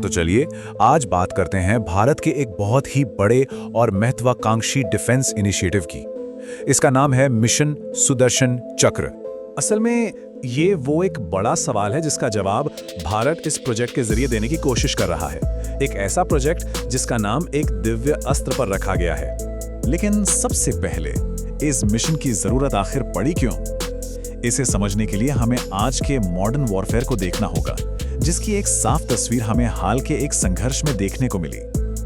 तो चलिए आज बात करते हैं भारत के एक बहुत ही बड़े और महत्वाकांक्षी डिफेंस इनिशिएटिव की। इसका नाम है मिशन सुदर्शन चक्र। असल में ये वो एक बड़ा सवाल है जिसका जवाब भारत इस प्रोजेक्ट के जरिए देने की कोशिश कर रहा है। एक ऐसा प्रोजेक्ट जिसका नाम एक दिव्य अस्त्र पर रखा गया है। लेकिन सबसे पहले इस मिशन की जरूरत आखिर पड़ी क्यों? इसे समझने के लिए हमें आज के मॉडर्न वॉरफेयर को देखना होगा, जिसकी एक साफ तस्वीर हमें हाल के एक संघर्ष में देखने को मिली।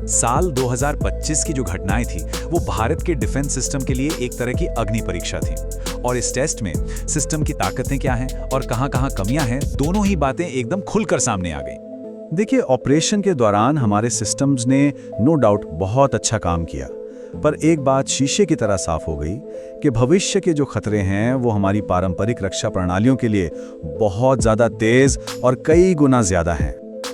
साल 2025 की जो घटनाएं थी वो भारत के डिफेंस सिस्टम के लिए एक तरह की अग्नि परीक्षा थी। और इस टेस्ट में सिस्टम की ताकतें क्या हैं और कहां-कहां कमियां हैं, दोनों ही बातें एकदम खुलकर सामने आ गई। देखिए, ऑपरेशन के दौरान हमारे सिस्टम्स ने नो डाउट बहुत अच्छा काम किया, पर एक बात शीशे की तरह साफ हो गई कि भविष्य के जो खतरे हैं वो हमारी पारंपरिक रक्षा प्रणालियों के लिए बहुत ज्यादा तेज और कई गुना ज्यादा हैं।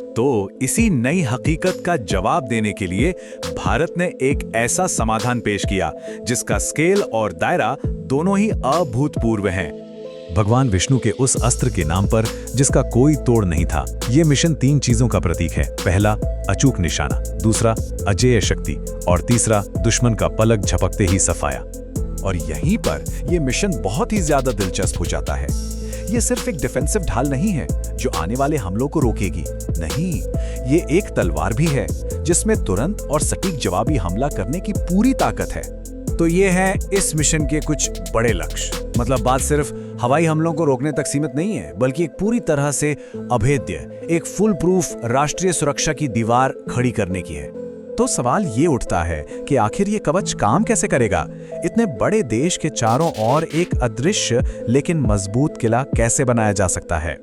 तो इसी नई हकीकत का जवाब देने के लिए भारत ने एक ऐसा समाधान पेश किया जिसका स्केल और दायरा दोनों ही अभूतपूर्व हैं। भगवान विष्णु के उस अस्त्र के नाम पर जिसका कोई तोड़ नहीं था। ये मिशन 3 चीजों का प्रतीक है। पहला, अचूक निशाना, दूसरा, अजेय शक्ति और तीसरा, दुश्मन का पलक झपकते ही सफाया। और यहीं पर यह मिशन बहुत ही ज्यादा दिलचस्प हो जाता है। ये सिर्फ एक डिफेंसिव ढाल नहीं है जो आने वाले हमलों को रोकेगी। नहीं, ये एक तलवार भी है जिसमें तुरंत और सटीक जवाबी हमला करने की पूरी ताकत है। तो ये है इस मिशन के कुछ बड़े लक्ष्य। मतलब बात सिर्फ हवाई हमलों को रोकने तक सीमित नहीं है, बल्कि एक पूरी तरह से अभेद्य, एक फुल प्रूफ राष्ट्रीय सुरक्षा की दीवार खड़ी करने की है। तो सवाल ये उठता है कि आखिर ये कवच काम कैसे करेगा? इतने बड़े देश के चारों ओर एक अदृश्य लेकिन मजबूत किला कैसे बनाया जा सकता है?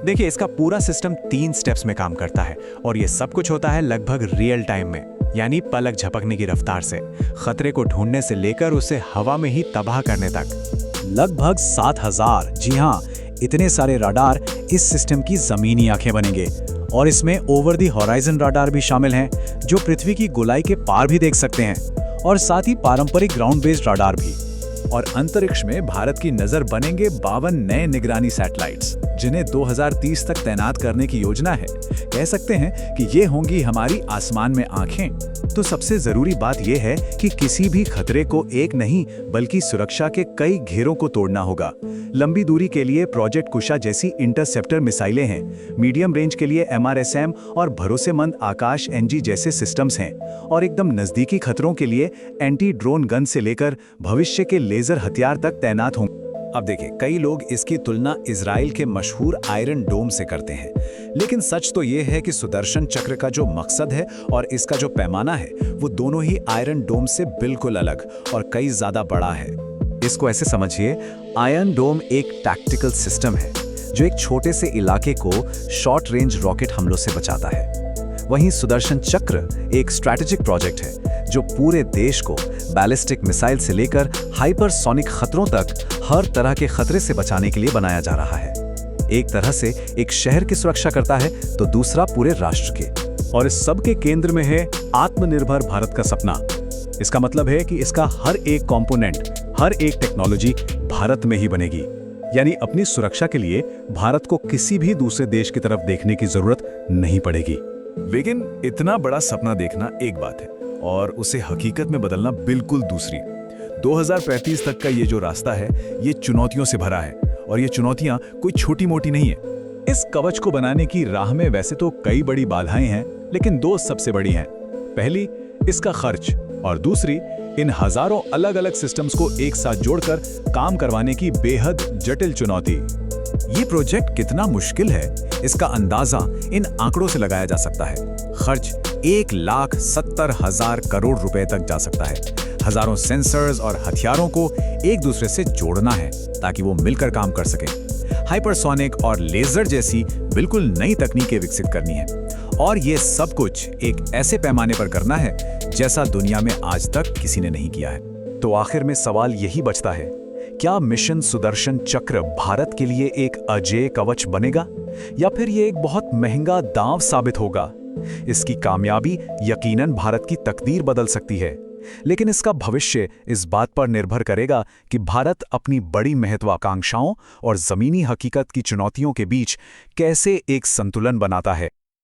देखिए, इसका पूरा सिस्टम 3 स्टेप्स में काम करता है और ये सब कुछ होता है लगभग रियल टाइम में, यानी पलक झपकने की रफ्तार से। खतरे को ढूंढने से लेकर उसे हवा में ही तबाह करने तक। लगभग 7000, जी हाँ, इतने सारे रडार इस सिस्टम की जमीनी आंखें बनेंगे। और इसमें ओवर दी हॉराइजन रडार भी शामिल हैं, जो पृथ्वी की गोलाई के पार भी देख सकते हैं, और साथ ही पारंपरिक ग्राउंड बेस्ड रडार भी। और अंतरिक्ष में भारत की नजर बनेंगे 52 नए निगरानी सैटेलाइट्स, जिन्हें 2030 तक तैनात करने की योजना है। कह सकते हैं कि ये होंगी हमारी आसमान में आंखें। तो सबसे जरूरी बात यह है कि किसी भी खतरे को एक नहीं बल्कि सुरक्षा के कई घेरों को तोड़ना होगा। लंबी दूरी के लिए प्रोजेक्ट कुशा जैसी इंटरसेप्टर मिसाइलें हैं, मीडियम रेंज के लिए MRSM और भरोसेमंद आकाश NG जैसे सिस्टम्स हैं, और एकदम नजदीकी खतरों के लिए एंटी ड्रोन गन से लेकर भविष्य के लेजर हथियार तक तैनात होंगे। अब देखिए, कई लोग इसकी तुलना इजराइल के मशहूर आयरन डोम से करते हैं, लेकिन सच तो ये है कि सुदर्शन चक्र का जो मकसद है और इसका जो पैमाना है वो दोनों ही आयरन डोम से बिल्कुल अलग और कई ज्यादा बड़ा है। इसको ऐसे समझिए, आयरन डोम एक टैक्टिकल सिस्टम है जो एक छोटे से इलाके को शॉर्ट रेंज रॉकेट हमलों से बचाता है। वहीं सुदर्शन चक्र एक स्ट्रैटेजिक प्रोजेक्ट है जो पूरे देश को बैलिस्टिक मिसाइल से लेकर हाइपरसोनिक खतरों तक हर तरह के खतरे से बचाने के लिए बनाया जा रहा है। एक तरह से एक शहर की सुरक्षा करता है तो दूसरा पूरे राष्ट्र के। और इस सब के केंद्र में है आत्मनिर्भर भारत का सपना। इसका मतलब है कि इसका हर एक कंपोनेंट, हर एक टेक्नोलॉजी भारत में ही बनेगी। यानी अपनी सुरक्षा के लिए भारत को किसी भी दूसरे देश की तरफ देखने की जरूरत नहीं पड़ेगी। लेकिन इतना बड़ा सपना देखना एक बात है और उसे हकीकत में बदलना बिल्कुल दूसरी। 2035 तक का ये जो रास्ता है ये चुनौतियों से भरा है, और ये चुनौतियां कोई छोटी मोटी नहीं है। इस कवच को बनाने की राह में वैसे तो कई बड़ी बाधाएं हैं, लेकिन 2 सबसे बड़ी हैं। पहली, इसका खर्च, और दूसरी, इन हजारों अलग अलग सिस्टम्स को एक साथ जोड़कर काम करवाने की बेहद जटिल चुनौती। ये प्रोजेक्ट कितना मुश्किल है इसका अंदाजा इन आंकड़ों से लगाया जा सकता है। खर्च 1,70,000 करोड़ रुपए तक जा सकता है। हजारों सेंसर्स और हथियारों को एक दूसरे से जोड़ना है ताकि वो मिलकर काम कर सकें। हाइपरसोनिक और लेजर जैसी बिल्कुल नई तकनीकें विकसित करनी है, और ये सब कुछ एक ऐसे पैमाने पर करना है जैसा दुनिया में आज तक किसी ने नहीं किया है। तो आखिर में सवाल यही बचता है, क्या मिशन सुदर्शन चक्र भारत के लिए एक अजेय कवच बनेगा, या फिर ये एक बहुत महंगा दांव साबित होगा? इसकी कामयाबी यकीनन भारत की तकदीर बदल सकती है, लेकिन इसका भविष्य इस बात पर निर्भर करेगा कि भारत अपनी बड़ी महत्वाकांक्षाओं और जमीनी हकीकत की चुनौतियों के बीच कैसे एक संतुलन बनाता है।